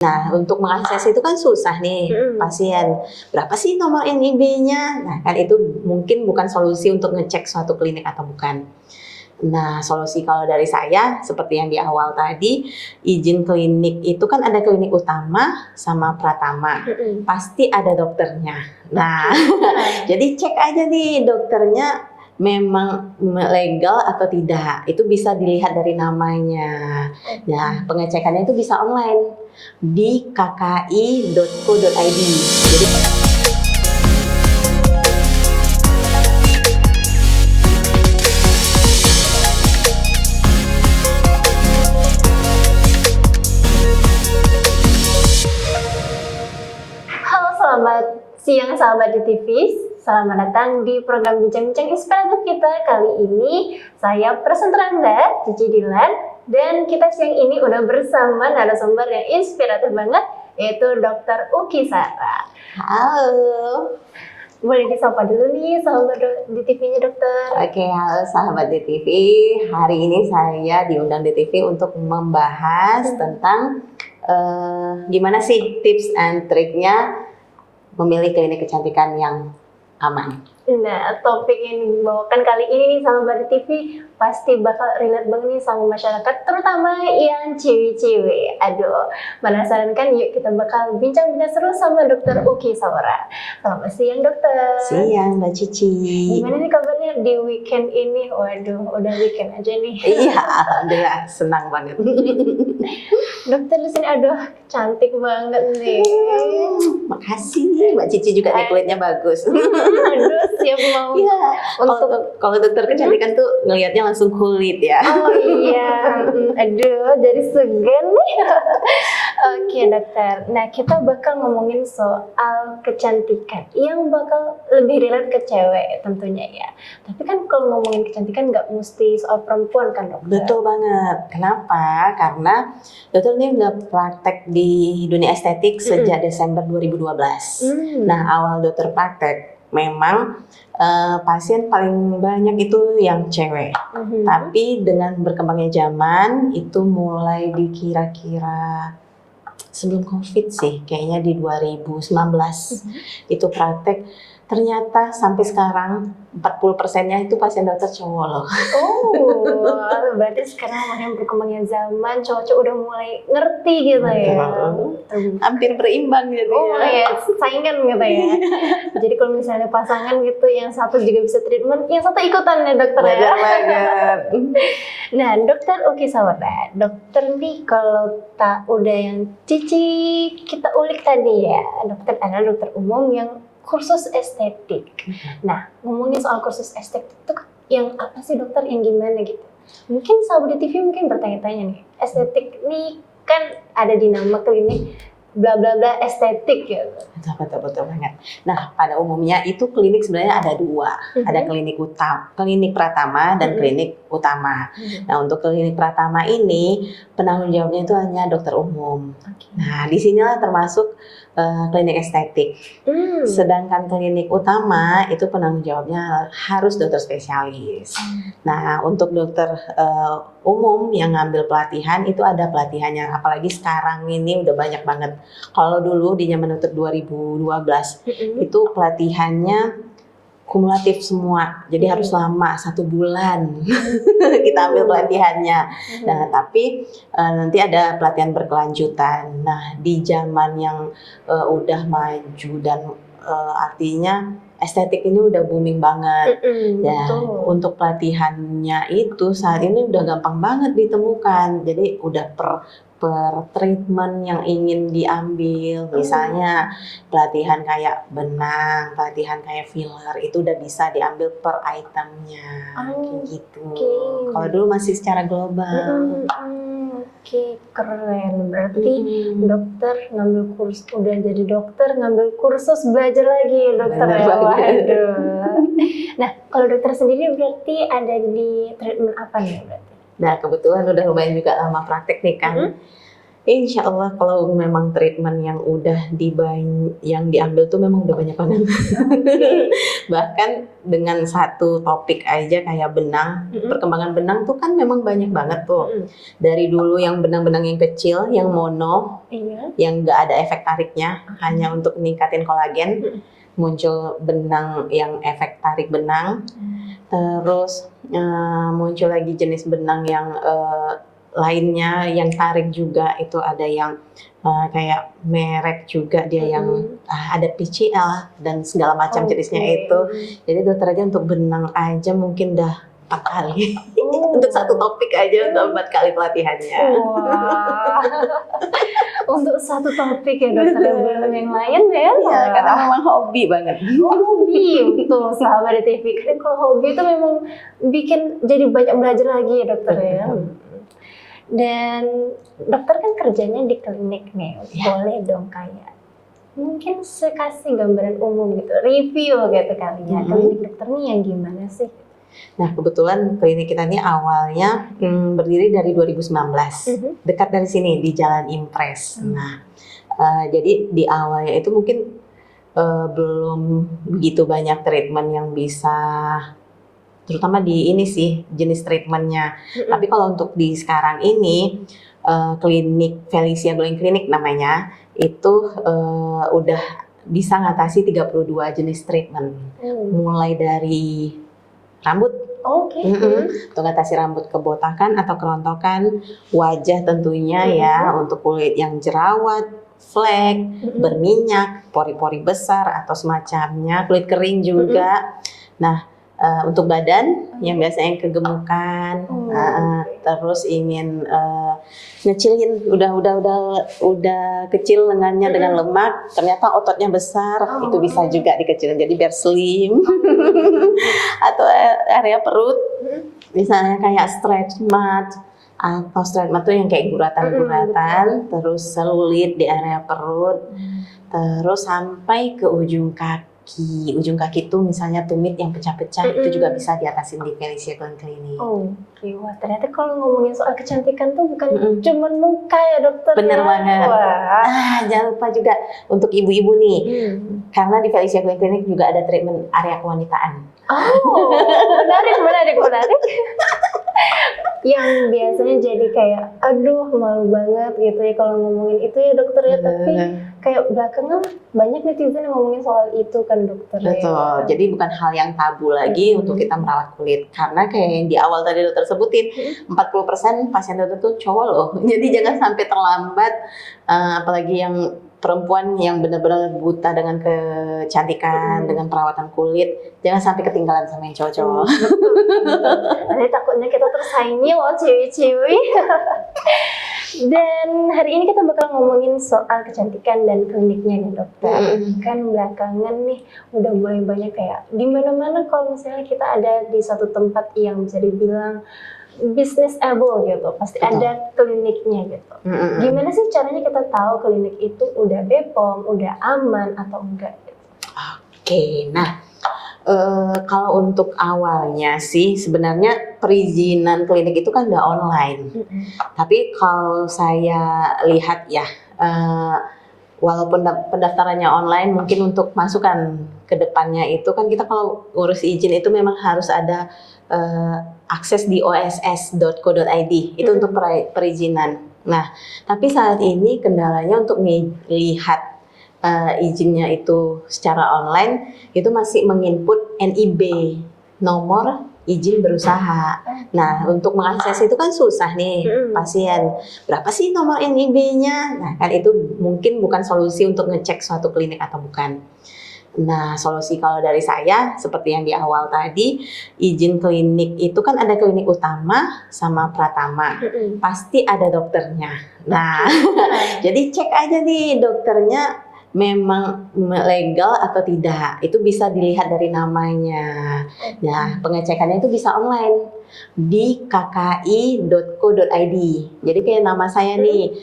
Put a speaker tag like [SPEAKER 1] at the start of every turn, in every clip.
[SPEAKER 1] Nah, untuk mengakses itu kan susah nih pasien. Berapa sih nomor NIB-nya? Nah, kan itu mungkin bukan solusi untuk ngecek suatu klinik atau bukan. Nah, solusi kalau dari saya seperti yang di awal tadi, izin klinik itu kan ada klinik utama sama pratama. Pasti ada dokternya. Nah, jadi cek aja nih dokternya memang legal atau tidak. Itu bisa dilihat dari namanya. Nah, pengecekannya itu bisa online di kki.co.id. Jadi
[SPEAKER 2] selamat siang sahabat di TV. Selamat datang di program Bincang-Bincang Inspiratif kita. Kali ini saya presenter Anda, Cici Dilan, dan kita siang ini udah bersama narasumber yang inspiratif banget, yaitu Dr. Uki Sara.
[SPEAKER 1] halo.
[SPEAKER 2] Boleh disapa dulu nih sahabat di TV-nya dokter.
[SPEAKER 1] Oke, halo sahabat di TV. Hari ini saya diundang di TV untuk membahas tentang gimana sih tips and triknya memilih klinik kecantikan yang aman.
[SPEAKER 2] Nah, topik yang dibawakan kali ini nih sahabat di TV pasti bakal relate banget nih sama masyarakat, terutama yang cewek-cewek. Aduh, penasaran kan? Yuk kita bakal bincang-bincang seru sama Dr. Uki Sara. Selamat siang dokter.
[SPEAKER 1] Siang Mbak Cici.
[SPEAKER 2] Gimana nih kabarnya di weekend ini? Waduh, udah weekend aja nih.
[SPEAKER 1] Iya, alhamdulillah senang banget.
[SPEAKER 2] Dokter di sini aduh cantik banget nih.
[SPEAKER 1] Makasih, Mbak Cici juga nih kulitnya bagus.
[SPEAKER 2] Aduh, siap mau.
[SPEAKER 1] Iya.
[SPEAKER 2] Untuk
[SPEAKER 1] Kalau dokter kecantikan tuh ngelihatnya langsung kulit ya.
[SPEAKER 2] oh iya, aduh jadi segan nih. Oke dokter, nah kita bakal ngomongin soal kecantikan yang bakal lebih relate ke cewek tentunya ya. Tapi kan kalau ngomongin kecantikan nggak mesti soal perempuan kan dokter?
[SPEAKER 1] Betul banget. Kenapa? Karena dokter ini udah praktek di dunia estetik sejak Desember 2012. Nah, awal dokter praktek memang pasien paling banyak itu yang cewek. Tapi dengan berkembangnya zaman itu mulai dikira-kira sebelum COVID sih, kayaknya di 2019 itu praktek. Ternyata sampai sekarang 40%-nya itu pasien dokter cowok loh.
[SPEAKER 2] Oh, berarti sekarang makin berkembangnya zaman, cowok-cowok udah mulai ngerti gitu ya.
[SPEAKER 1] Hampir berimbang gitu
[SPEAKER 2] Oh
[SPEAKER 1] ya.
[SPEAKER 2] ya, saingan gitu ya. Jadi kalau misalnya pasangan gitu, yang satu juga bisa treatment, yang satu ikutan ya dokter ya.
[SPEAKER 1] Benar banget.
[SPEAKER 2] Nah, dokter Uki Sara, dokter nih kalau tak udah yang Cici kita ulik tadi ya, dokter adalah dokter umum yang kursus estetik. Nah, ngomongin soal kursus estetik itu yang apa sih dokter, yang gimana gitu? Mungkin sahabat di TV mungkin bertanya-tanya nih, estetik nih kan ada di nama klinik bla bla bla estetik gitu.
[SPEAKER 1] Betul banget. Nah, pada umumnya itu klinik sebenarnya ada dua. Ada klinik pratama dan klinik utama. Nah, untuk klinik pratama ini penanggung jawabnya itu hanya dokter umum. Nah, disinilah termasuk klinik estetik. Sedangkan klinik utama itu penanggung jawabnya harus dokter spesialis. Nah, untuk dokter umum yang ngambil pelatihan itu ada pelatihannya, apalagi sekarang ini udah banyak banget. Kalau dulu di zaman dokter 2012 itu pelatihannya kumulatif semua, jadi harus lama 1 bulan kita ambil pelatihannya. Nah, tapi nanti ada pelatihan berkelanjutan. Nah, di zaman yang udah maju dan artinya estetik ini udah booming banget. Ya, untuk pelatihannya itu saat ini udah gampang banget ditemukan. Jadi udah per treatment yang ingin diambil, misalnya pelatihan kayak benang, pelatihan kayak filler, itu udah bisa diambil per itemnya, kayak gitu. Kalau dulu masih secara global.
[SPEAKER 2] Oke, keren. Berarti dokter ngambil kursus, udah jadi dokter ngambil kursus belajar lagi dokter ya. Waduh. Nah, kalau dokter sendiri berarti ada di treatment apa nih berarti?
[SPEAKER 1] Nah, kebetulan udah lumayan juga lama praktek nih kan. Insya Allah kalau memang treatment yang yang diambil tuh memang udah banyak banget. Bahkan dengan satu topik aja kayak benang, perkembangan benang tuh kan memang banyak banget tuh. Dari dulu yang benang-benang yang kecil, yang mono,
[SPEAKER 2] Iya.
[SPEAKER 1] yang nggak ada efek tariknya, hanya untuk meningkatin kolagen. Muncul benang yang efek tarik benang, terus muncul lagi jenis benang yang lainnya yang tarik juga, itu ada yang kayak merek juga dia yang ada PCL dan segala macam jenisnya itu. Jadi dokter aja untuk benang aja mungkin dah 4 kali. Untuk satu topik aja udah 4 kali pelatihannya.
[SPEAKER 2] Wah. Untuk satu topik ya dokter, belum yang lain ya?
[SPEAKER 1] Iya, karena memang hobi banget.
[SPEAKER 2] Hobi, tuh sahabat di TV. Karena kalau hobi itu memang bikin jadi banyak belajar lagi ya dokter ya. Dan dokter kan kerjanya di klinik nih, boleh dong kayak mungkin kasih gambaran umum gitu, review gitu kali ya, klinik dokter nih yang gimana sih?
[SPEAKER 1] Nah, kebetulan klinik kita ini awalnya berdiri dari 2019, dekat dari sini di Jalan Impres. Nah, jadi di awalnya itu mungkin belum begitu banyak treatment yang bisa, terutama di ini sih jenis treatmentnya. Tapi kalau untuk di sekarang ini klinik Felicia Glowing Clinic namanya itu udah bisa ngatasi 32 jenis treatment, mulai dari rambut, untuk ngatasi rambut kebotakan atau kerontokan, wajah tentunya ya untuk kulit yang jerawat, flek, berminyak, pori-pori besar atau semacamnya, kulit kering juga. Nah, untuk badan yang biasanya kegemukan, terus ingin ngecilin, udah kecil lengannya dengan lemak, ternyata ototnya besar, itu bisa juga dikecilin jadi biar slim. Atau area perut, misalnya kayak stretch mark, atau stretch mark itu yang kayak guratan-guratan, terus selulit di area perut, terus sampai ke ujung kaki. Ujung kaki itu misalnya tumit yang pecah-pecah, itu juga bisa diatasin di Felicia Glowing Clinic.
[SPEAKER 2] Wah, ternyata kalau ngomongin soal kecantikan tuh bukan cuma muka ya dokter.
[SPEAKER 1] Bener banget. Jangan lupa juga untuk ibu-ibu nih, karena di Felicia Glowing Clinic juga ada treatment area kewanitaan. Menarik.
[SPEAKER 2] Yang biasanya jadi kayak, aduh malu banget gitu ya kalau ngomongin itu ya dokter ya, tapi kayak belakangan banyak netizen yang ngomongin soal itu kan dokter.
[SPEAKER 1] Betul, jadi bukan hal yang tabu lagi untuk kita merawat kulit, karena kayak yang di awal tadi dokter sebutin, 40% pasien dokter tuh cowok loh, jadi jangan sampai terlambat, apalagi yang perempuan yang benar-benar buta dengan kecantikan, dengan perawatan kulit, jangan sampai ketinggalan sama yang cowok-cowok.
[SPEAKER 2] Nanti takutnya kita tersaingi loh cewek-cewek. Dan hari ini kita bakal ngomongin soal kecantikan dan kliniknya nih dokter. Kan belakangan nih udah mulai banyak kayak di mana-mana kalau misalnya kita ada di satu tempat yang bisa dibilang businessable gitu, pasti ada kliniknya gitu. Gimana sih caranya kita tahu klinik itu udah BPOM, udah aman atau enggak gitu?
[SPEAKER 1] Oke, nah kalau untuk awalnya sih sebenarnya perizinan klinik itu kan udah online. Tapi kalau saya lihat ya, walaupun pendaftarannya online, mungkin untuk masukan ke depannya itu kan kita kalau ngurus izin itu memang harus ada akses di oss.co.id, itu untuk perizinan. Nah, tapi saat ini kendalanya untuk melihat izinnya itu secara online, itu masih menginput NIB, nomor izin berusaha. Nah, untuk mengakses itu kan susah nih pasien. Berapa sih nomor NIB-nya? Nah, kan itu mungkin bukan solusi untuk ngecek suatu klinik atau bukan. Nah, solusi kalau dari saya seperti yang di awal tadi, izin klinik itu kan ada klinik utama sama pratama, pasti ada dokternya. Nah, jadi cek aja nih dokternya memang legal atau tidak, itu bisa dilihat dari namanya. Nah, pengecekannya itu bisa online di kki.co.id. Jadi kayak nama saya nih,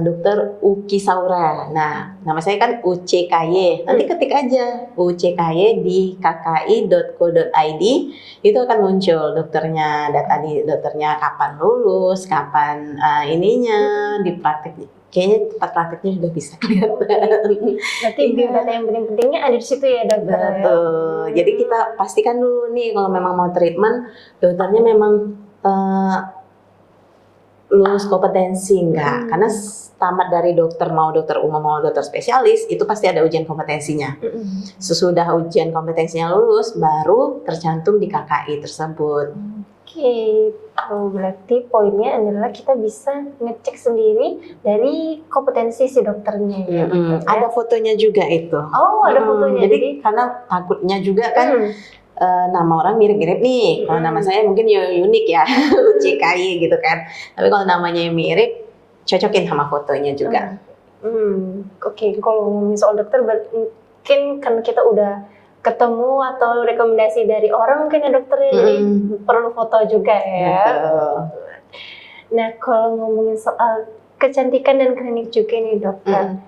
[SPEAKER 1] Dokter Uki Saura. Nah, nama saya kan UCKY. Nanti ketik aja UCKY di kki.co.id, itu akan muncul dokternya, data di dokternya kapan lulus, kapan ininya di praktek kayaknya tempat prakteknya juga bisa kelihatan.
[SPEAKER 2] Berarti biodata yang penting-pentingnya ada di situ ya dokter.
[SPEAKER 1] Betul. Jadi kita pastikan dulu nih kalau memang mau treatment, dokternya memang lulus kompetensi enggak? Karena tamat dari dokter, mau dokter umum mau dokter spesialis, itu pasti ada ujian kompetensinya. Sesudah ujian kompetensinya lulus, baru tercantum di KKI tersebut.
[SPEAKER 2] Oke, berarti poinnya adalah kita bisa ngecek sendiri dari kompetensi si dokternya ya.
[SPEAKER 1] Ada fotonya juga itu.
[SPEAKER 2] Oh, ada fotonya.
[SPEAKER 1] Jadi karena takutnya juga kan nama orang mirip-mirip nih. Kalau nama saya mungkin unik ya, UCKI gitu kan. Tapi kalau namanya mirip, cocokin sama fotonya juga.
[SPEAKER 2] Oke, kalau ngomongin soal dokter, mungkin kan kita udah ketemu atau rekomendasi dari orang mungkin ya dokternya, jadi perlu foto juga ya. Nah, kalau ngomongin soal kecantikan dan klinik juga nih dokter,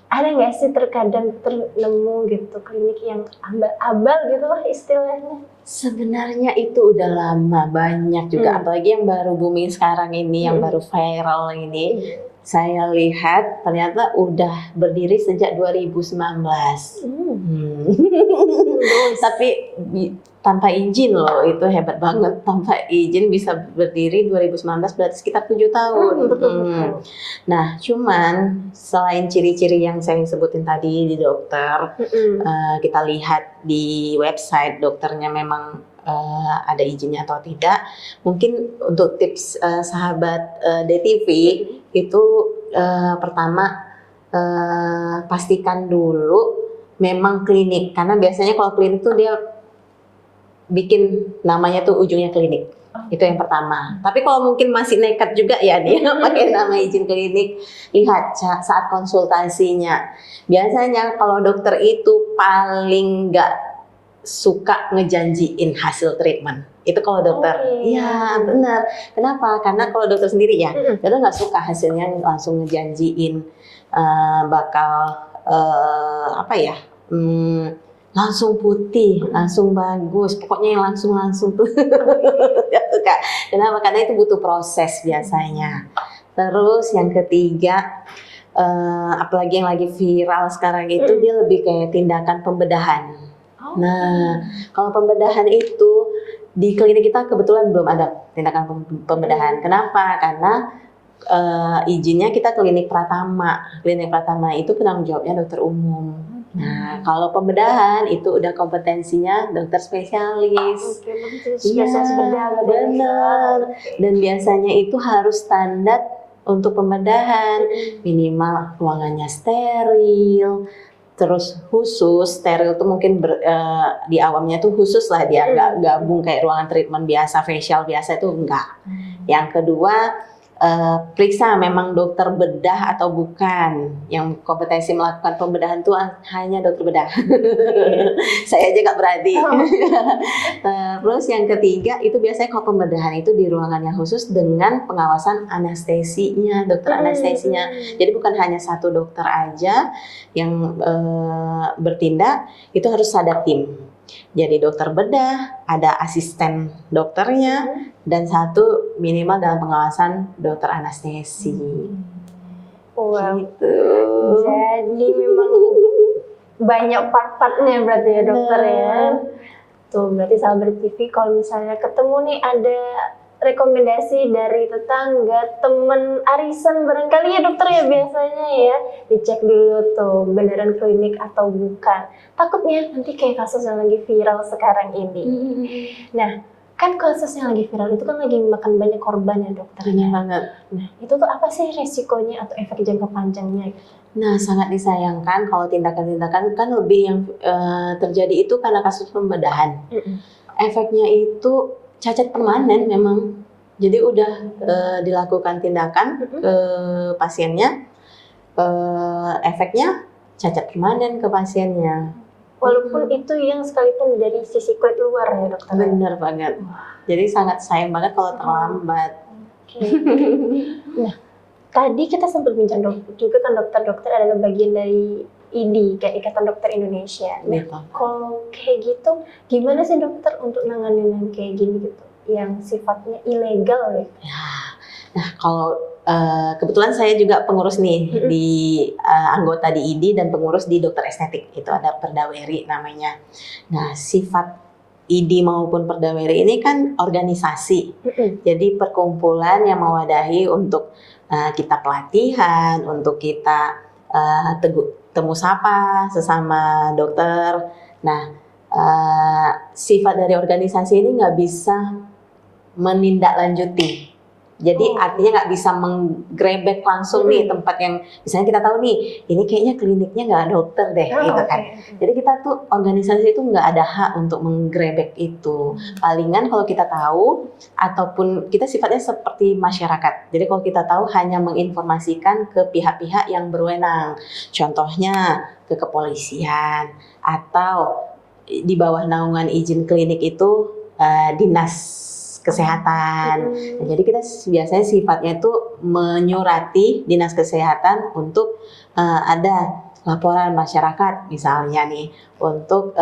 [SPEAKER 2] ada nggak sih terkadang nemu gitu klinik yang abal-abal gitu lah istilahnya?
[SPEAKER 1] Sebenarnya itu udah lama banyak juga, apalagi yang baru booming sekarang ini, yang baru viral ini. Saya lihat ternyata udah berdiri sejak 2019. Tapi tanpa izin loh, itu hebat banget. Tanpa izin bisa berdiri 2019, berarti sekitar 7 tahun. Nah, cuman selain ciri-ciri yang saya sebutin tadi di dokter, kita lihat di website dokternya memang ada izinnya atau tidak. Mungkin untuk tips sahabat DTV itu pertama pastikan dulu memang klinik, karena biasanya kalau klinik tuh dia bikin namanya tuh ujungnya klinik. Itu yang pertama. Tapi kalau mungkin masih nekat juga ya dia pakai nama izin klinik, lihat saat konsultasinya. Biasanya kalau dokter itu paling nggak suka ngejanjiin hasil treatment. Itu kalau dokter. Iya, benar. Kenapa? Karena kalau dokter sendiri ya, dokter nggak suka hasilnya langsung ngejanjiin bakal langsung putih, langsung bagus. Pokoknya yang langsung tuh nggak suka. Kenapa? Karena itu butuh proses biasanya. Terus yang ketiga, apalagi yang lagi viral sekarang itu, dia lebih kayak tindakan pembedahan. Nah, kalau pembedahan itu di klinik kita kebetulan belum ada tindakan pembedahan. Kenapa? Karena izinnya kita klinik pratama. Klinik pratama itu penanggung jawabnya dokter umum. Nah, kalau pembedahan itu udah kompetensinya dokter spesialis. Iya, benar. Dan biasanya itu harus standar untuk pembedahan, minimal ruangannya steril. Terus khusus, steril tuh mungkin di awamnya tuh khusus lah, dia nggak gabung kayak ruangan treatment biasa, facial biasa itu enggak. Yang kedua, periksa memang dokter bedah atau bukan. Yang kompetensi melakukan pembedahan tuh hanya dokter bedah. Saya aja nggak berani. Terus yang ketiga, itu biasanya kalau pembedahan itu di ruangan yang khusus dengan pengawasan anestesinya, dokter anestesinya. Jadi bukan hanya satu dokter aja yang bertindak, itu harus ada tim. Jadi dokter bedah, ada asisten dokternya, dan satu minimal dalam pengawasan dokter anestesi.
[SPEAKER 2] Wow.
[SPEAKER 1] Gitu.
[SPEAKER 2] Jadi memang banyak part-partnya berarti ya dokter ya. Tuh berarti sahabat TV kalau misalnya ketemu nih ada rekomendasi dari tetangga, temen arisan barangkali ya dokter ya biasanya ya, dicek dulu tuh beneran klinik atau bukan. Takutnya nanti kayak kasus yang lagi viral sekarang ini. Nah, kan kasus yang lagi viral itu kan lagi makan banyak korban ya dokter.
[SPEAKER 1] Banyak banget.
[SPEAKER 2] Nah, itu tuh apa sih resikonya atau efek jangka panjangnya?
[SPEAKER 1] Nah, sangat disayangkan kalau tindakan-tindakan kan lebih yang terjadi itu karena kasus pembedahan. Efeknya itu cacat permanen memang. Jadi udah dilakukan tindakan ke pasiennya, efeknya cacat permanen ke pasiennya.
[SPEAKER 2] Walaupun itu yang sekalipun dari sisi kulit luar ya dokter.
[SPEAKER 1] Bener banget. Jadi sangat sayang banget kalau terlambat.
[SPEAKER 2] Nah, tadi kita sempat bincang juga kan dokter adalah bagian dari IDI, kayak Ikatan Dokter Indonesia. Nah, kalau kayak gitu, gimana sih dokter untuk nanganin yang kayak gini gitu, yang sifatnya ilegal ya?
[SPEAKER 1] Nah, kalau kebetulan saya juga pengurus nih di anggota di ID dan pengurus di dokter estetik. Itu ada Perdaweri namanya. Nah, sifat ID maupun Perdaweri ini kan organisasi. Jadi perkumpulan yang mewadahi untuk kita pelatihan, untuk kita temu sapa sesama dokter. Nah, sifat dari organisasi ini nggak bisa menindaklanjuti. Jadi artinya nggak bisa menggrebek langsung nih tempat yang misalnya kita tahu nih ini kayaknya kliniknya nggak ada dokter deh gitu kan. Jadi kita tuh organisasi itu nggak ada hak untuk menggrebek itu. Palingan kalau kita tahu ataupun kita sifatnya seperti masyarakat. Jadi kalau kita tahu hanya menginformasikan ke pihak-pihak yang berwenang. Contohnya ke kepolisian atau di bawah naungan izin klinik itu dinas kesehatan. Nah, jadi kita biasanya sifatnya itu menyurati dinas kesehatan untuk ada laporan masyarakat misalnya nih untuk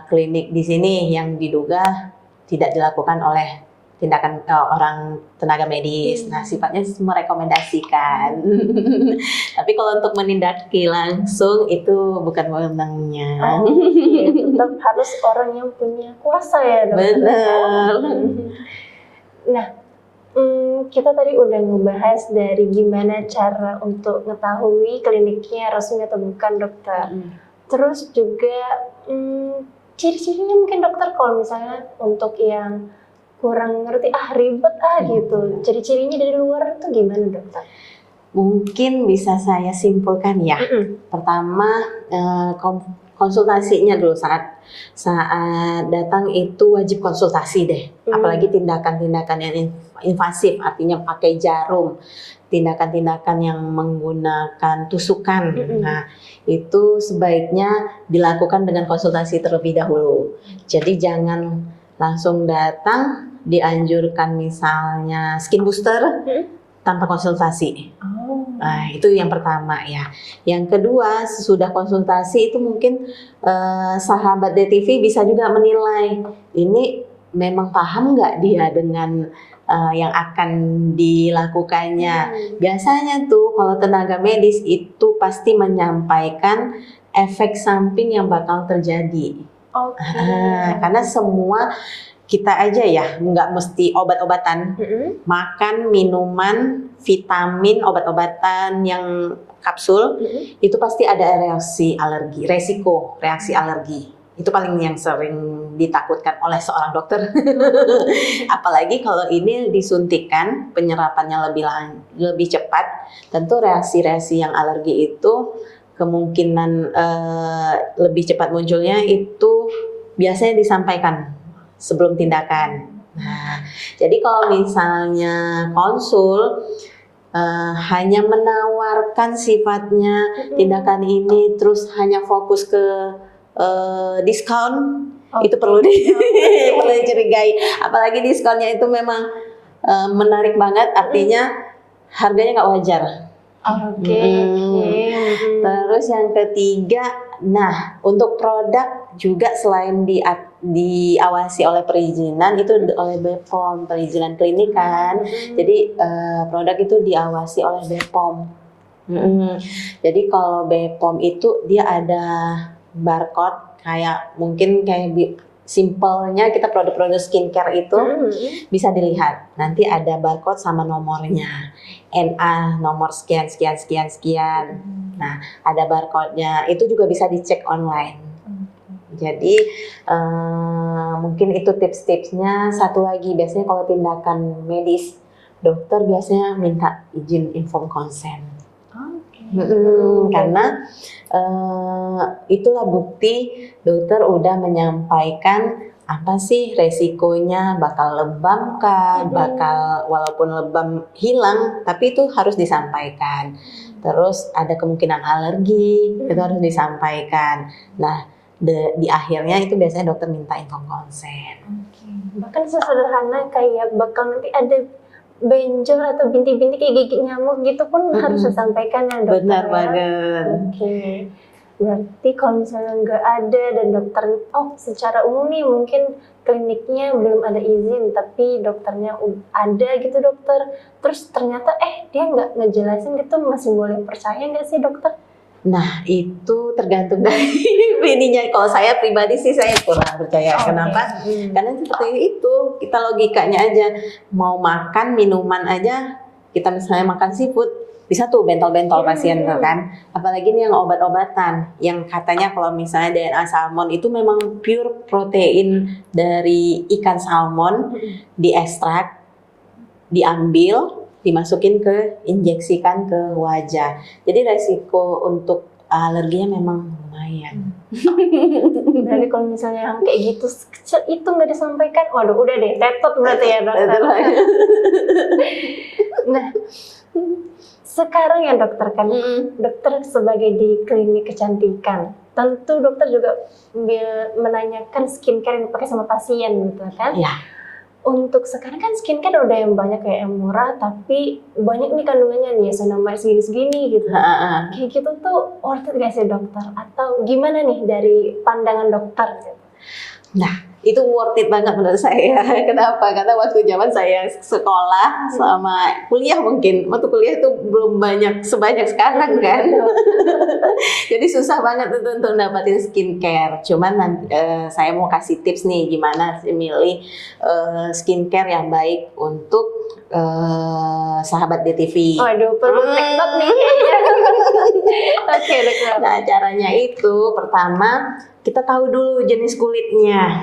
[SPEAKER 1] klinik di sini yang diduga tidak dilakukan oleh tindakan orang tenaga medis. Nah, sifatnya merekomendasikan. Tapi kalau untuk menindaki langsung itu bukan wewenangnya.
[SPEAKER 2] Tetap harus orang yang punya kuasa ya, dokter.
[SPEAKER 1] Benar.
[SPEAKER 2] Nah, kita tadi udah ngebahas dari gimana cara untuk mengetahui kliniknya resmi atau bukan, dokter. Terus juga ciri-cirinya mungkin dokter kalau misalnya untuk yang kurang ngerti, ribet gitu. Ciri-cirinya dari luar itu gimana, dokter?
[SPEAKER 1] Mungkin bisa saya simpulkan ya. Pertama, konsultasinya dulu saat datang itu wajib konsultasi deh. Apalagi tindakan-tindakan yang invasif, artinya pakai jarum, tindakan-tindakan yang menggunakan tusukan. Nah, itu sebaiknya dilakukan dengan konsultasi terlebih dahulu. Jadi jangan langsung datang, dianjurkan misalnya skin booster tanpa konsultasi. Nah, itu yang pertama ya. Yang kedua, sesudah konsultasi itu mungkin sahabat DTV bisa juga menilai ini memang paham nggak dia dengan yang akan dilakukannya. Biasanya tuh kalau tenaga medis itu pasti menyampaikan efek samping yang bakal terjadi. Karena semua kita aja ya, nggak mesti obat-obatan, makan, minuman, vitamin, obat-obatan yang kapsul, itu pasti ada reaksi alergi, reaksi alergi. Itu paling yang sering ditakutkan oleh seorang dokter. Apalagi kalau ini disuntikan, penyerapannya lebih cepat, tentu reaksi-reaksi yang alergi itu kemungkinan lebih cepat munculnya itu biasanya disampaikan sebelum tindakan. Nah, jadi kalau misalnya konsul hanya menawarkan sifatnya tindakan ini, terus hanya fokus ke diskon, itu perlu dicurigai. Apalagi diskonnya itu memang menarik banget, artinya harganya nggak wajar. Terus yang ketiga, nah untuk produk juga selain diawasi oleh perizinan itu oleh BPOM, perizinan klinik kan. Jadi produk itu diawasi oleh BPOM. Jadi kalau BPOM itu dia ada barcode kayak mungkin kayak simpelnya kita produk-produk skincare itu bisa dilihat. Nanti ada barcode sama nomornya. NA nomor sekian. Nah, ada barcode-nya. Itu juga bisa dicek online. Jadi mungkin itu tips-tipsnya. Satu lagi, biasanya kalau tindakan medis, dokter biasanya minta izin informed consent. Karena itulah bukti dokter udah menyampaikan apa sih resikonya, bakal lebam kah, bakal walaupun lebam hilang tapi itu harus disampaikan. Terus ada kemungkinan alergi, itu harus disampaikan. Nah, di akhirnya itu biasanya dokter minta informed consent.
[SPEAKER 2] Bahkan sesederhana kayak bakal nanti ada benjol atau bintik-bintik kayak gigit nyamuk gitu pun harus disampaikan ya, dokter.
[SPEAKER 1] Benar banget.
[SPEAKER 2] Berarti kalau misalnya nggak ada dan dokter, secara umum nih mungkin kliniknya belum ada izin, tapi dokternya ada gitu dokter. Terus ternyata dia nggak ngejelasin gitu, masih boleh percaya nggak sih dokter?
[SPEAKER 1] Nah, itu tergantung dari ininya. Kalau saya pribadi sih saya kurang percaya. Kenapa? Karena seperti itu, kita logikanya aja. Mau makan minuman aja, kita misalnya makan seafood, bisa tuh bentol-bentol pasien tuh kan. Apalagi nih yang obat-obatan, yang katanya kalau misalnya DNA salmon itu memang pure protein dari ikan salmon, diekstrak, diambil, dimasukin ke injeksikan ke wajah. Jadi resiko untuk alerginya memang lumayan.
[SPEAKER 2] Jadi kalau misalnya yang kayak gitu sekecil itu nggak disampaikan, waduh udah deh tetot berarti ya dokter. Nah, sekarang ya dokter kan, dokter sebagai di klinik kecantikan, tentu dokter juga menanyakan skincare yang dipakai sama pasien gitu kan?
[SPEAKER 1] Ya.
[SPEAKER 2] Untuk sekarang kan skincare udah yang banyak kayak yang murah, tapi banyak nih kandungannya nih, niacinamide segini-segini gitu. Kayak gitu tuh worth it gak sih dokter? Atau gimana nih dari pandangan dokter gitu?
[SPEAKER 1] Nah, itu worth it banget menurut saya. Kenapa? Karena waktu zaman saya sekolah sama kuliah mungkin, waktu kuliah itu belum banyak sebanyak sekarang kan. Jadi susah banget untuk dapatin skincare. Cuman saya mau kasih tips nih gimana sih milih skincare yang baik untuk sahabat DTV.
[SPEAKER 2] Waduh, perlu TikTok nih. Oke, dokter.
[SPEAKER 1] Nah, caranya itu pertama kita tahu dulu jenis kulitnya.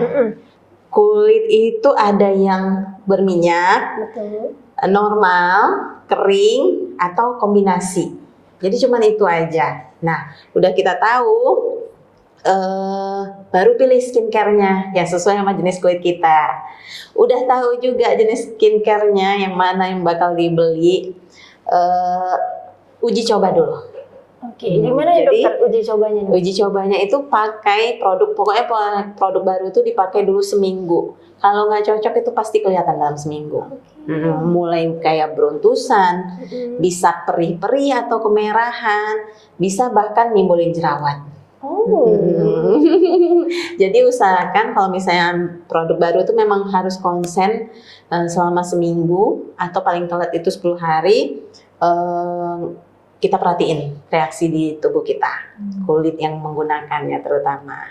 [SPEAKER 1] Kulit itu ada yang berminyak,
[SPEAKER 2] Betul.
[SPEAKER 1] normal, kering, atau kombinasi. Jadi cuman itu aja. Nah, udah kita tahu, baru pilih skincare-nya yang sesuai sama jenis kulit kita. Udah tahu juga jenis skincare-nya yang mana yang bakal dibeli, uji coba dulu.
[SPEAKER 2] Oke, gimana ya dokter uji cobanya?
[SPEAKER 1] Uji cobanya itu pakai pokoknya produk baru itu dipakai dulu seminggu. Kalau nggak cocok itu pasti kelihatan dalam seminggu. Mulai kayak beruntusan, bisa perih-perih atau kemerahan, bisa bahkan nimbulin jerawat. Jadi usahakan kalau misalnya produk baru itu memang harus konsen selama seminggu atau paling telat itu 10 hari. Kita perhatiin reaksi di tubuh kita, kulit yang menggunakannya terutama.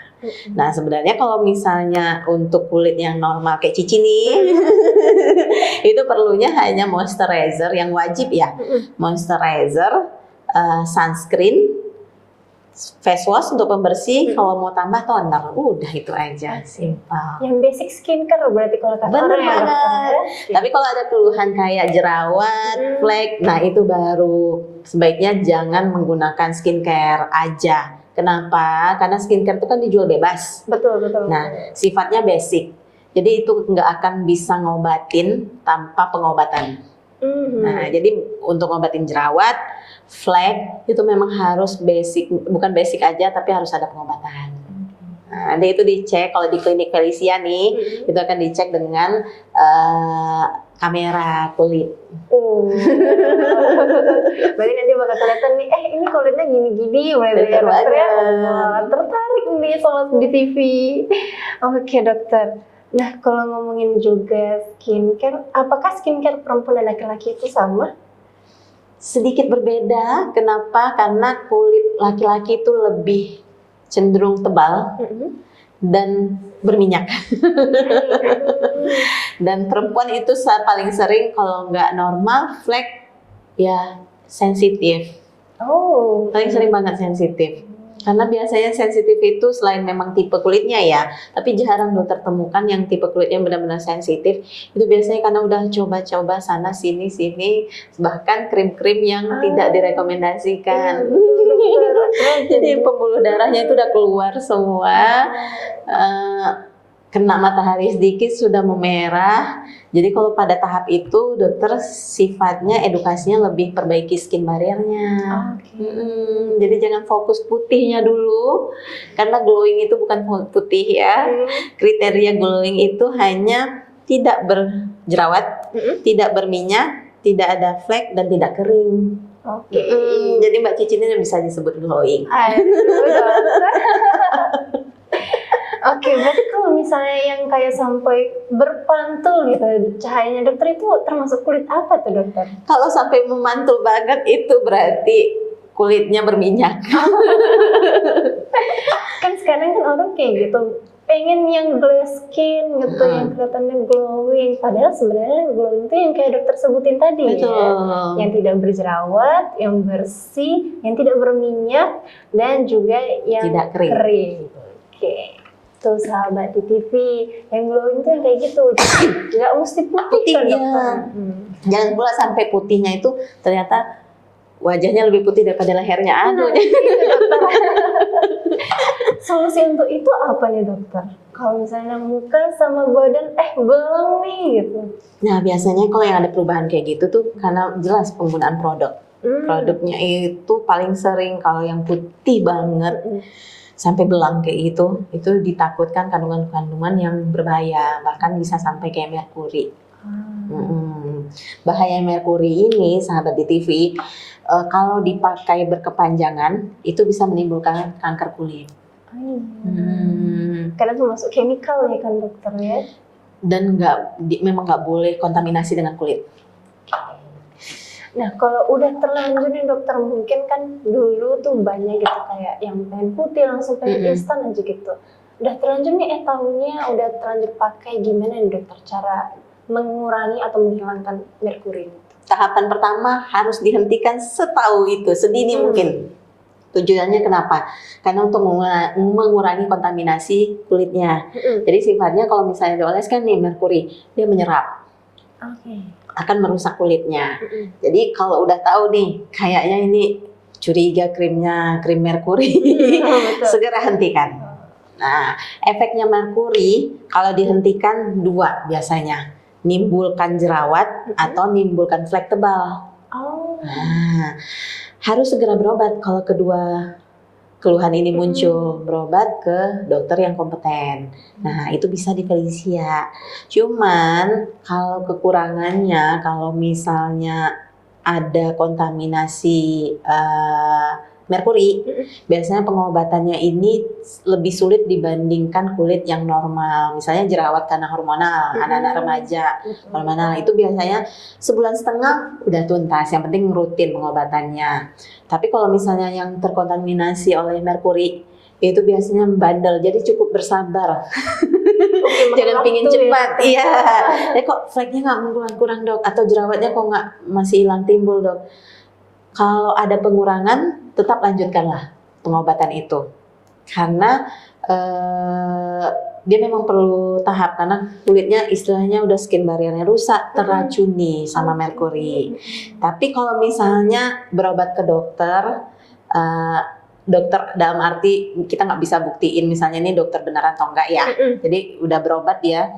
[SPEAKER 1] Nah, sebenarnya kalau misalnya untuk kulit yang normal kayak Cici nih, itu perlunya hanya moisturizer yang wajib ya. Moisturizer, sunscreen, face wash untuk pembersih, kalau mau tambah toner, udah itu aja, simpel.
[SPEAKER 2] Yang basic skincare berarti kalau kata
[SPEAKER 1] Bener
[SPEAKER 2] orang
[SPEAKER 1] banget. Tapi kalau ada keluhan kayak jerawat, flek, nah itu baru sebaiknya jangan menggunakan skincare aja. Kenapa? Karena skincare itu kan dijual bebas.
[SPEAKER 2] Betul.
[SPEAKER 1] Nah, sifatnya basic. Jadi itu nggak akan bisa ngobatin tanpa pengobatan. Nah, jadi untuk ngobatin jerawat, flek itu memang harus basic, bukan basic aja tapi harus ada pengobatan. Nah, nanti itu dicek kalau di klinik Felicia nih, itu akan dicek dengan kamera kulit.
[SPEAKER 2] Berarti nanti bakal kelihatan nih, ini kulitnya gini-gini,
[SPEAKER 1] Betul banget.
[SPEAKER 2] tertarik nih sama di TV. Oke dokter. Nah, kalau ngomongin juga skincare, apakah skincare perempuan dan laki-laki itu sama?
[SPEAKER 1] Sedikit berbeda. Kenapa? Karena kulit laki-laki itu lebih cenderung tebal dan berminyak. Dan perempuan itu paling sering kalau nggak normal, flek, ya sensitif. Paling sering banget sensitif. Karena biasanya sensitif itu selain memang tipe kulitnya ya, tapi jarang dokter temukan yang tipe kulitnya benar-benar sensitif. Itu biasanya karena udah coba-coba sana sini, bahkan krim-krim yang tidak direkomendasikan. Jadi pembuluh darahnya itu udah keluar semua, kena matahari sedikit sudah memerah. Jadi kalau pada tahap itu dokter sifatnya edukasinya lebih perbaiki skin barriernya. Jadi jangan fokus putihnya dulu, karena glowing itu bukan putih ya. Kriteria glowing itu hanya tidak berjerawat, tidak berminyak, tidak ada flek dan tidak kering.
[SPEAKER 2] Oke.
[SPEAKER 1] Jadi Mbak Cici ini bisa disebut glowing.
[SPEAKER 2] Aduh, dokter. Oke, berarti kalau misalnya yang kayak sampai berpantul gitu cahayanya dokter itu termasuk kulit apa tuh dokter?
[SPEAKER 1] Kalau sampai memantul banget itu berarti kulitnya berminyak.
[SPEAKER 2] Kan sekarang kan orang kayak gitu, pengen yang glow skin gitu, yang kelihatannya glowing. Padahal sebenarnya glowing itu yang kayak dokter sebutin tadi ya, yang tidak berjerawat, yang bersih, yang tidak berminyak, dan juga yang
[SPEAKER 1] Tidak kering.
[SPEAKER 2] Oke. Tuh sahabat di TV, yang glowing tuh yang kayak gitu, nggak mesti putih kan
[SPEAKER 1] Putih,
[SPEAKER 2] dokter.
[SPEAKER 1] ya. Jangan pula sampai putihnya itu ternyata wajahnya lebih putih daripada lehernya. Aduh.
[SPEAKER 2] Gitu, dokter. Solusi untuk itu apa nih dokter? Kalau misalnya muka sama badan belang nih gitu.
[SPEAKER 1] Nah, biasanya kalau yang ada perubahan kayak gitu tuh karena jelas penggunaan produk. Produknya itu paling sering kalau yang putih banget sampai belang kayak gitu, itu ditakutkan kandungan-kandungan yang berbahaya, bahkan bisa sampai kayak merkuri. Bahaya merkuri ini, sahabat di TV, kalau dipakai berkepanjangan itu bisa menimbulkan kanker kulit.
[SPEAKER 2] Karena termasuk chemical ya kan dokter ya.
[SPEAKER 1] Dan memang nggak boleh kontaminasi dengan kulit.
[SPEAKER 2] Nah kalau udah terlanjur nih dokter, mungkin kan dulu tuh banyak gitu kayak yang pengen putih langsung pengen instan aja gitu. Udah terlanjur nih tahunnya udah terlanjur pakai, gimana nih dokter cara mengurangi atau menghilangkan merkuri?
[SPEAKER 1] Tahapan pertama harus dihentikan sedini mungkin. Tujuannya kenapa? Karena untuk mengurangi kontaminasi kulitnya. Jadi sifatnya kalau misalnya dioleskan nih merkuri, dia menyerap. Akan merusak kulitnya. Jadi kalau udah tahu nih, kayaknya ini curiga krim merkuri, segera hentikan. Nah, efeknya merkuri kalau dihentikan dua biasanya, nimbulkan jerawat atau nimbulkan flek tebal. Nah, harus segera berobat kalau kedua keluhan ini muncul, berobat ke dokter yang kompeten. Nah, itu bisa di Felicia. Cuman kalau kekurangannya, kalau misalnya ada kontaminasi merkuri, biasanya pengobatannya ini lebih sulit dibandingkan kulit yang normal. Misalnya jerawat karena hormonal, anak-anak remaja hormonal itu biasanya sebulan setengah udah tuntas. Yang penting rutin pengobatannya. Tapi kalau misalnya yang terkontaminasi oleh merkuri, itu biasanya bandel, jadi cukup bersabar. Jangan pingin cepat. Iya. Kok fleknya nggak kurang dok, atau jerawatnya kok nggak masih hilang timbul dok. Kalau ada pengurangan, tetap lanjutkanlah pengobatan itu. Karena dia memang perlu tahap, karena kulitnya istilahnya udah skin barriernya rusak, terracuni sama merkuri. Tapi kalau misalnya berobat ke dokter, dokter dalam arti kita nggak bisa buktiin misalnya ini dokter beneran atau enggak ya. Jadi udah berobat ya,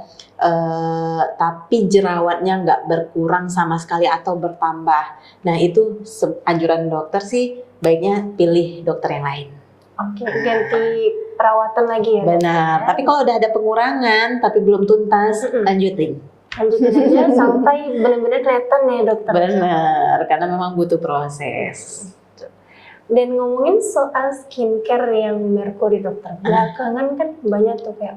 [SPEAKER 1] tapi jerawatnya nggak berkurang sama sekali atau bertambah. Nah itu anjuran dokter sih baiknya pilih dokter yang lain.
[SPEAKER 2] Oke, ganti perawatan lagi ya.
[SPEAKER 1] Benar. Tapi kalau udah ada pengurangan tapi belum tuntas, lanjutin
[SPEAKER 2] aja sampai benar-benar kelihatan ya dokter.
[SPEAKER 1] Benar, karena memang butuh proses.
[SPEAKER 2] Dan ngomongin soal skincare yang merkuri dokter, belakangan kan banyak tuh kayak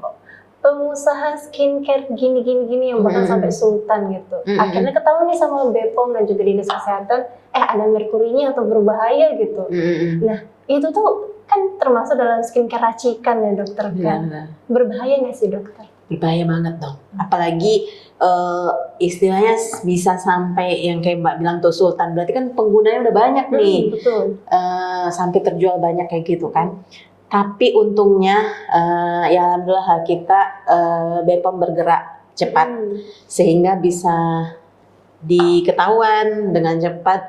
[SPEAKER 2] pengusaha skincare gini yang bahkan sampai sultan gitu. Akhirnya ketahuan nih sama BPOM dan juga Dinas Kesehatan, ada merkurinya atau berbahaya gitu. Nah itu tuh kan termasuk dalam skincare racikan ya dokter kan. Berbahaya nggak sih dokter?
[SPEAKER 1] Berbahaya banget dong. Apalagi istilahnya bisa sampai yang kayak Mbak bilang tuh sultan, berarti kan penggunanya udah banyak nih.
[SPEAKER 2] Betul.
[SPEAKER 1] Sampai terjual banyak kayak gitu kan. Tapi untungnya ya alhamdulillah kita BPOM bergerak cepat sehingga bisa diketahuan dengan cepat,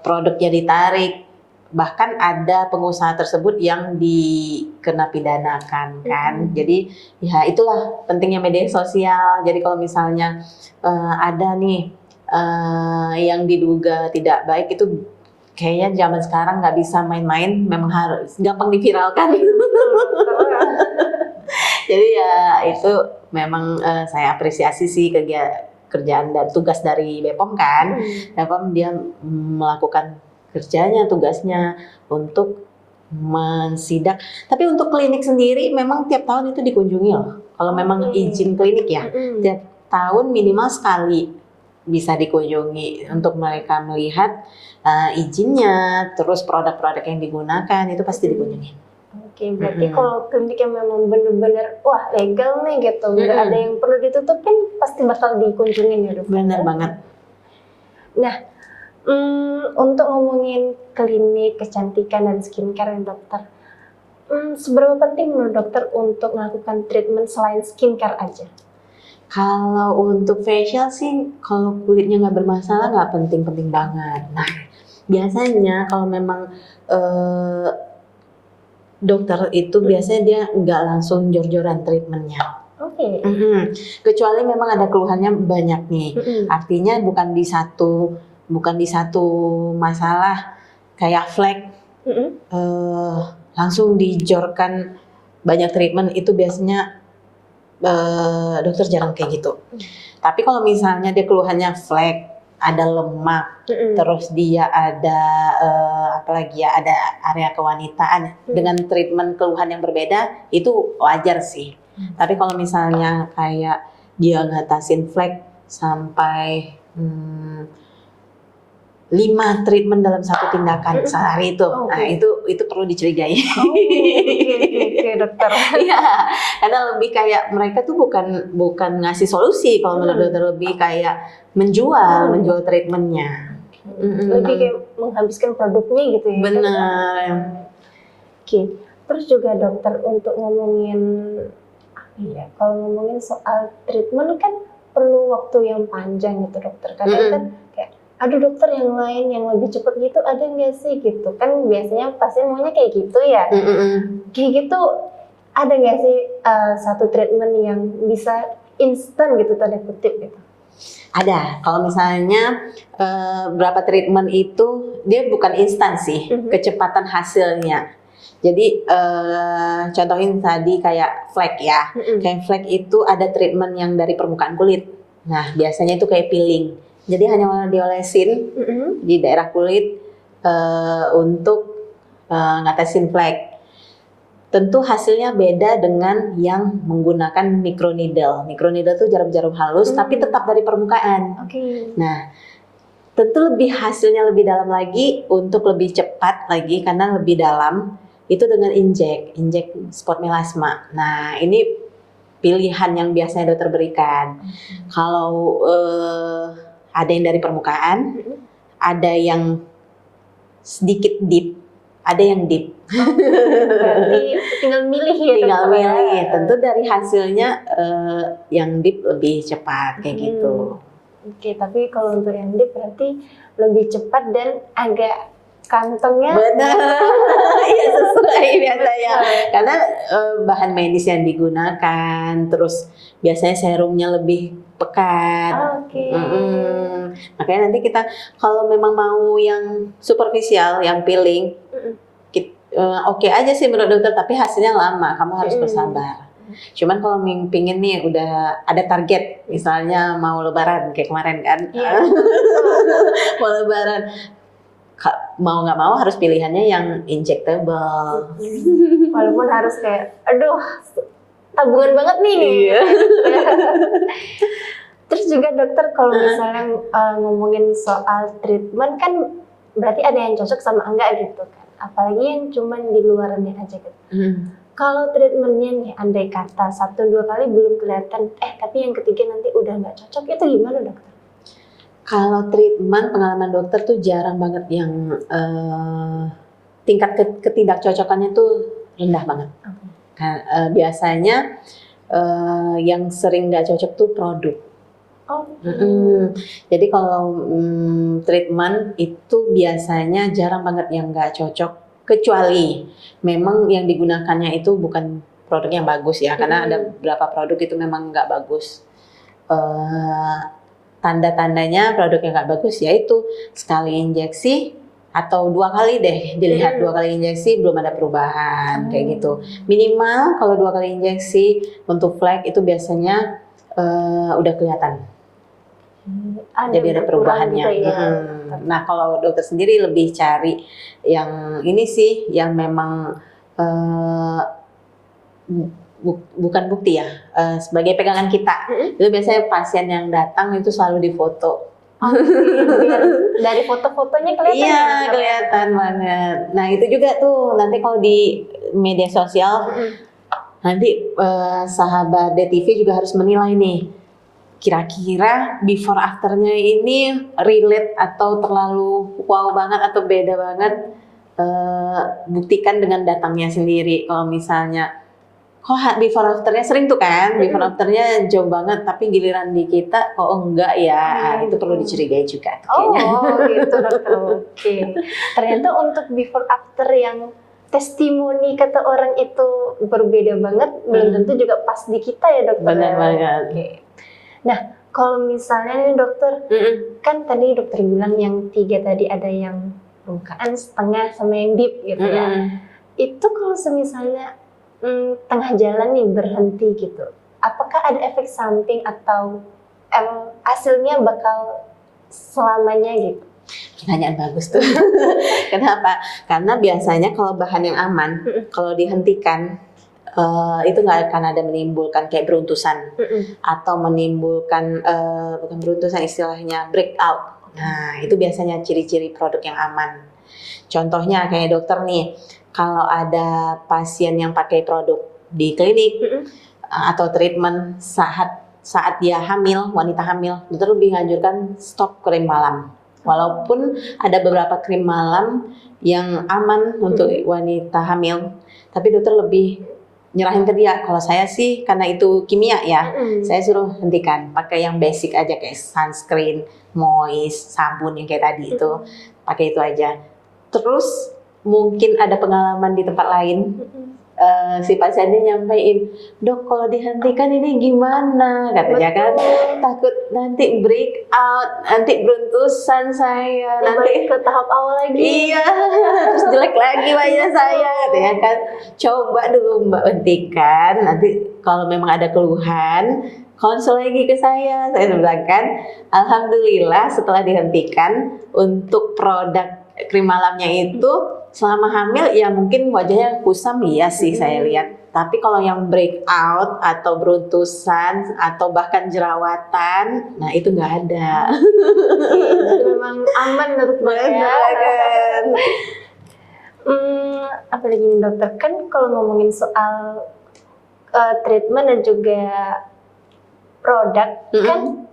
[SPEAKER 1] produknya ditarik. Bahkan ada pengusaha tersebut yang dikena pidanakan kan. Jadi ya itulah pentingnya media sosial. Jadi kalau misalnya ada nih yang diduga tidak baik, itu kayaknya zaman sekarang nggak bisa main-main, memang harus gampang diviralkan. Jadi ya itu memang saya apresiasi sih kerjaan dan tugas dari BPOM kan. BPOM dia melakukan kerjanya, tugasnya untuk mensidak. Tapi untuk klinik sendiri memang tiap tahun itu dikunjungi loh. Kalau memang izin klinik ya, tiap tahun minimal sekali bisa dikunjungi untuk mereka melihat izinnya, terus produk-produk yang digunakan itu pasti dikunjungi.
[SPEAKER 2] Oke, berarti kalau klinik yang memang benar-benar wah legal nih gitu, nggak ada yang perlu ditutupin, pasti bakal dikunjungin ya dokter.
[SPEAKER 1] Benar banget.
[SPEAKER 2] Nah, untuk ngomongin klinik kecantikan dan skincare ya dokter, seberapa penting menurut dokter untuk melakukan treatment selain skincare aja?
[SPEAKER 1] Kalau untuk facial sih, kalau kulitnya nggak bermasalah nggak penting-penting banget. Nah, biasanya kalau memang dokter itu biasanya dia nggak langsung jor-joran treatmentnya.
[SPEAKER 2] Oke.
[SPEAKER 1] Kecuali memang ada keluhannya banyak nih. Artinya bukan di satu masalah kayak flek langsung dijorkan banyak treatment, itu biasanya dokter jarang kayak gitu. Tapi kalau misalnya dia keluhannya flek, ada lemak, terus dia ada apalagi ya, ada area kewanitaan dengan treatment keluhan yang berbeda, itu wajar sih. Tapi kalau misalnya kayak dia ngatasin flek sampai 5 treatment dalam satu tindakan sehari itu, nah itu perlu dicurigai.
[SPEAKER 2] Oke, dokter.
[SPEAKER 1] Iya, karena lebih kayak mereka tuh bukan ngasih solusi, kalau menurut dokter lebih kayak menjual treatmentnya.
[SPEAKER 2] Lebih kayak menghabiskan produknya gitu ya.
[SPEAKER 1] Benar.
[SPEAKER 2] Oke, terus juga dokter untuk ngomongin kalau ngomongin soal treatment kan perlu waktu yang panjang gitu dokter. Kadang kan kayak aduh dokter yang lain yang lebih cepat gitu ada nggak sih gitu kan, biasanya pasien maunya kayak gitu ya. Kayak gitu ada nggak sih satu treatment yang bisa instan gitu tanda kutip gitu?
[SPEAKER 1] Ada. Kalau misalnya berapa treatment itu dia bukan instan sih, kecepatan hasilnya. Jadi contohin tadi kayak flek ya. Kayak flek itu ada treatment yang dari permukaan kulit. Nah, biasanya itu kayak peeling. Jadi hanya diolesin di daerah kulit untuk ngatasin flek. Tentu hasilnya beda dengan yang menggunakan microneedle. Microneedle itu jarum-jarum halus tapi tetap dari permukaan. Nah, tentu hasilnya lebih dalam lagi, untuk lebih cepat lagi karena lebih dalam, itu dengan injek spot melasma. Nah, ini pilihan yang biasanya dokter berikan. Kalau ada yang dari permukaan, ada yang sedikit deep, ada yang deep.
[SPEAKER 2] Berarti tinggal milih ya.
[SPEAKER 1] Tinggal milih. Tentu dari hasilnya yang deep lebih cepat kayak gitu.
[SPEAKER 2] Oke, tapi kalau untuk yang deep berarti lebih cepat dan agak kantongnya.
[SPEAKER 1] Benar. Iya, sesuai biasanya. Karena bahan medis yang digunakan, terus biasanya serumnya lebih pekat. Makanya nanti kita kalau memang mau yang superficial, yang peeling, oke aja sih menurut dokter, tapi hasilnya lama, kamu harus bersabar. Cuman kalau pingin nih udah ada target, misalnya mau lebaran kayak kemarin kan, mau lebaran, mau nggak mau harus pilihannya yang injectable.
[SPEAKER 2] Walaupun harus kayak, aduh tabungan banget nih. Terus juga dokter kalau misalnya ngomongin soal treatment kan berarti ada yang cocok sama enggak gitu kan. Apalagi yang cuman di luarannya aja gitu. Kalau treatmentnya nih andai kata 1-2 kali belum kelihatan, tapi yang ketiga nanti udah nggak cocok, itu gimana dokter?
[SPEAKER 1] Kalau treatment, pengalaman dokter tuh jarang banget yang tingkat ketidakcocokannya tuh rendah banget. Biasanya yang sering nggak cocok tuh produk. Jadi kalau treatment itu biasanya jarang banget yang nggak cocok, kecuali memang yang digunakannya itu bukan produk yang bagus ya, karena ada beberapa produk itu memang nggak bagus. Tanda-tandanya produk yang nggak bagus yaitu sekali injeksi atau 2 kali deh, dilihat 2 kali injeksi belum ada perubahan kayak gitu. Minimal kalau 2 kali injeksi untuk flek itu biasanya udah kelihatan. Jadi ada perubahannya.
[SPEAKER 2] gitu ya.
[SPEAKER 1] Nah, kalau dokter sendiri lebih cari yang ini sih, yang memang bukan bukti ya, sebagai pegangan kita. Itu biasanya pasien yang datang itu selalu difoto.
[SPEAKER 2] Biar dari foto-fotonya kelihatan.
[SPEAKER 1] Iya, kelihatan banget. Nah, itu juga tuh nanti kalau di media sosial, nanti sahabat DTV juga harus menilai nih, kira-kira before afternya ini relate atau terlalu wow banget atau beda banget. Buktikan dengan datangnya sendiri. Kalau misalnya kok before afternya sering tuh kan, before afternya jauh banget, tapi giliran di kita kok enggak ya, itu perlu dicurigai juga tuh kayaknya.
[SPEAKER 2] Oh gitu dokter, oke. Ternyata untuk before after yang testimoni kata orang itu berbeda banget, belum tentu juga pas di kita ya dokter.
[SPEAKER 1] Benar banget.
[SPEAKER 2] Oke. Nah, kalau misalnya nih dokter, kan tadi dokter bilang yang 3 tadi ada yang permukaan, setengah, sama yang deep gitu ya. Itu kalau misalnya tengah jalan nih berhenti gitu, apakah ada efek samping atau hasilnya bakal selamanya gitu?
[SPEAKER 1] Pertanyaan bagus tuh. Kenapa? Karena biasanya kalau bahan yang aman, kalau dihentikan itu nggak akan ada menimbulkan kayak beruntusan atau menimbulkan bukan beruntusan, istilahnya breakout. Nah, itu biasanya ciri-ciri produk yang aman. Contohnya kayak dokter nih, kalau ada pasien yang pakai produk di klinik atau treatment saat dia hamil, wanita hamil, dokter lebih menganjurkan stop krim malam. Walaupun ada beberapa krim malam yang aman untuk wanita hamil, tapi dokter lebih nyerahin ke dia. Kalau saya sih karena itu kimia ya, saya suruh hentikan, pakai yang basic aja kayak sunscreen, moist, sabun yang kayak tadi itu, pakai itu aja. Terus mungkin ada pengalaman di tempat lain, si pasiennya nyampein, dok kalau dihentikan ini gimana, katanya kan takut nanti break out, nanti beruntusan saya, nanti
[SPEAKER 2] ke tahap awal lagi.
[SPEAKER 1] Iya, terus jelek lagi wajah saya, katanya kan. Coba dulu Mbak hentikan, nanti kalau memang ada keluhan konsul lagi ke saya bilang kan. Alhamdulillah setelah dihentikan untuk produk krim malamnya itu, selama hamil ya mungkin wajahnya kusam, iya sih saya lihat. Tapi kalau yang breakout atau beruntusan atau bahkan jerawatan, nah itu nggak ada.
[SPEAKER 2] Memang aman menurut saya. Apalagi nih dokter, kan kalau ngomongin soal treatment dan juga produk, kan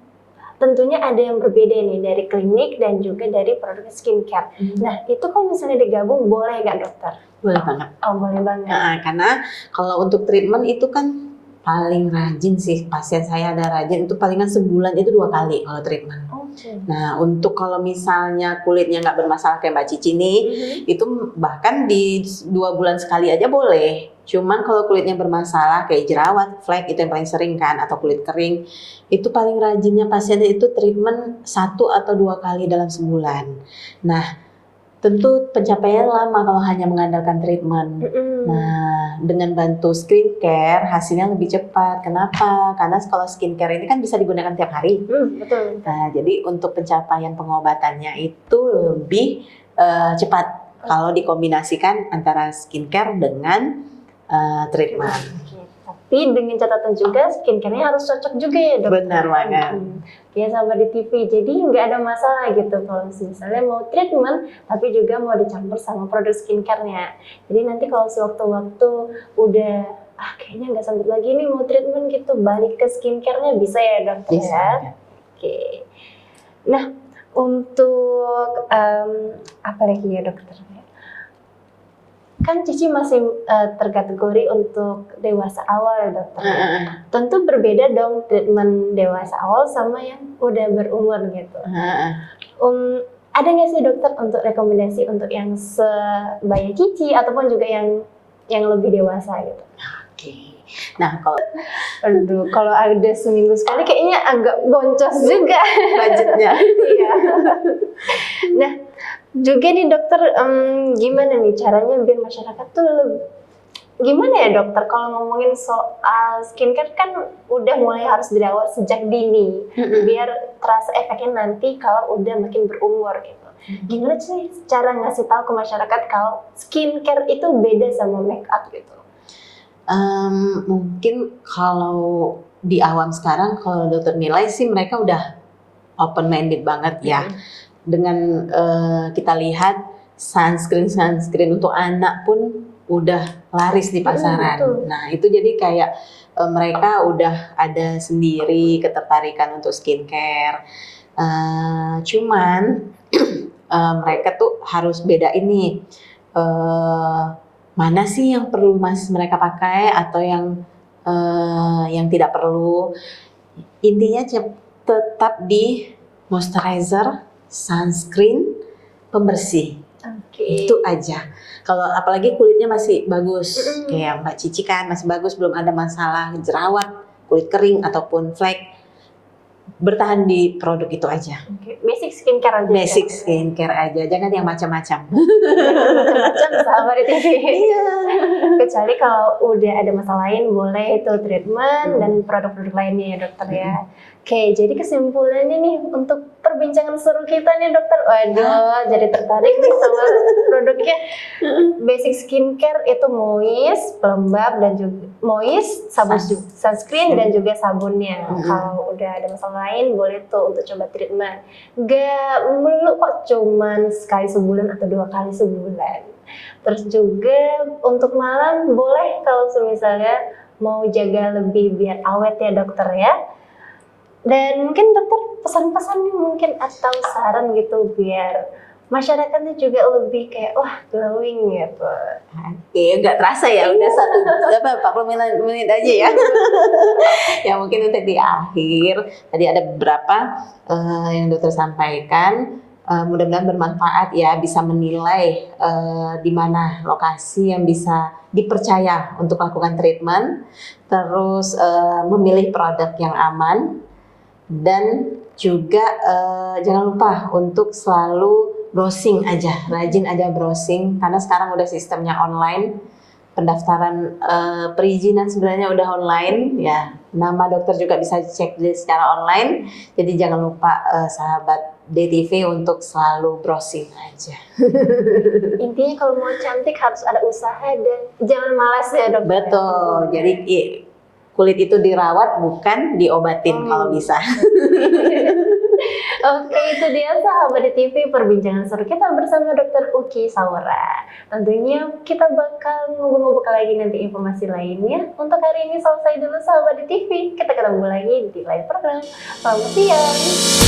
[SPEAKER 2] tentunya ada yang berbeda nih dari klinik dan juga dari produk skincare. Nah, itu kalau misalnya digabung boleh nggak dokter?
[SPEAKER 1] Boleh banget.
[SPEAKER 2] Oh, boleh banget.
[SPEAKER 1] Nah, karena kalau untuk treatment itu kan paling rajin sih, pasien saya ada rajin itu palingan sebulan itu 2 kali kalau treatment. Nah, untuk kalau misalnya kulitnya nggak bermasalah kayak Mbak Cici nih, itu bahkan di 2 bulan sekali aja boleh. Cuman kalau kulitnya bermasalah kayak jerawat, flek itu yang paling sering kan, atau kulit kering, itu paling rajinnya pasiennya itu treatment 1 atau 2 kali dalam sebulan. Nah, tentu pencapaian lama kalau hanya mengandalkan treatment. Nah, dengan bantu skincare hasilnya lebih cepat. Kenapa? Karena kalau skincare ini kan bisa digunakan tiap hari.
[SPEAKER 2] Betul.
[SPEAKER 1] Nah, jadi untuk pencapaian pengobatannya itu lebih cepat kalau dikombinasikan antara skincare dengan treatment.
[SPEAKER 2] Tapi dengan catatan juga skincare-nya harus cocok juga ya dok.
[SPEAKER 1] Benar banget.
[SPEAKER 2] Ya sama di TV, jadi nggak ada masalah gitu kalau misalnya mau treatment tapi juga mau dicampur sama produk skincare-nya. Jadi nanti kalau sewaktu-waktu udah kayaknya nggak sanggup lagi nih mau treatment gitu, balik ke skincare-nya bisa ya dok?
[SPEAKER 1] Bisa.
[SPEAKER 2] Ya? Oke. Nah untuk apa lagi ya dokter? Kan Cici masih terkategori untuk dewasa awal ya dokter. Tentu berbeda dong treatment dewasa awal sama yang udah berumur gitu. Ada nggak sih dokter untuk rekomendasi untuk yang sebaya Cici ataupun juga yang lebih dewasa gitu?
[SPEAKER 1] Oke. Nah,
[SPEAKER 2] kalau ada seminggu sekali kayaknya agak boncos juga
[SPEAKER 1] budgetnya.
[SPEAKER 2] Iya. Nah, juga nih dokter, gimana nih caranya biar masyarakat tuh Gimana ya dokter kalau ngomongin soal skincare kan udah mulai harus dirawat sejak dini biar terasa efeknya nanti kalau udah makin berumur gitu. Gimana sih cara ngasih tahu ke masyarakat kalau skincare itu beda sama make up gitu?
[SPEAKER 1] Mungkin kalau di awam sekarang, kalau dokter nilai sih mereka udah open minded banget ya. Dengan kita lihat sunscreen untuk anak pun udah laris di pasaran. Nah itu jadi kayak mereka udah ada sendiri ketertarikan untuk skincare. Cuman mereka tuh harus beda ini. Mana sih yang perlu mereka pakai atau yang tidak perlu. Intinya tetap di moisturizer, sunscreen, pembersih. Itu aja. Kalau apalagi kulitnya masih bagus, kayak Mbak Cici kan masih bagus, belum ada masalah jerawat, kulit kering ataupun flek, bertahan di produk itu aja.
[SPEAKER 2] Basic skincare aja.
[SPEAKER 1] Basic skincare aja, jangan yang macam-macam.
[SPEAKER 2] Macam-macam sahabat di TV.
[SPEAKER 1] Iya.
[SPEAKER 2] Kecuali kalau udah ada masalah lain boleh itu treatment dan produk-produk lainnya ya dokter ya. Oke, jadi kesimpulannya nih untuk perbincangan seru kita nih dokter. Waduh, jadi tertarik nih sama produknya. Basic skincare itu moist, pelembab dan juga moist, sabun sunscreen dan juga sabunnya. Kalau udah ada masalah lain boleh tuh untuk coba treatment. Gak melulu kok cuman sekali sebulan atau 2 kali sebulan. Terus juga untuk malam boleh kalau misalnya mau jaga lebih biar awet ya dokter ya. Dan mungkin dokter pesan-pesan nih mungkin atau saran gitu biar masyarakatnya juga lebih kayak wah glowing gitu.
[SPEAKER 1] Oke, nggak terasa ya udah 40 menit aja ya. Ya mungkin untuk di akhir tadi ada beberapa yang dokter sampaikan. Mudah-mudahan bermanfaat ya, bisa menilai di mana lokasi yang bisa dipercaya untuk melakukan treatment, terus memilih produk yang aman, dan juga jangan lupa untuk selalu browsing aja, rajin aja browsing karena sekarang udah sistemnya online, pendaftaran perizinan sebenarnya udah online ya, nama dokter juga bisa cek secara online, jadi jangan lupa sahabat DTV untuk selalu browsing aja.
[SPEAKER 2] Intinya kalau mau cantik harus ada usaha dan jangan malas ya dokter.
[SPEAKER 1] Betul, jadi kulit itu dirawat bukan diobatin kalau bisa.
[SPEAKER 2] Oke, itu dia sahabat di TV perbincangan seru kita bersama Dr. Uky Saura. Tentunya kita bakal ngobrol-ngobrol lagi nanti informasi lainnya. Untuk hari ini selesai dulu sahabat di TV. Kita ketemu lagi di live program. Selamat siang.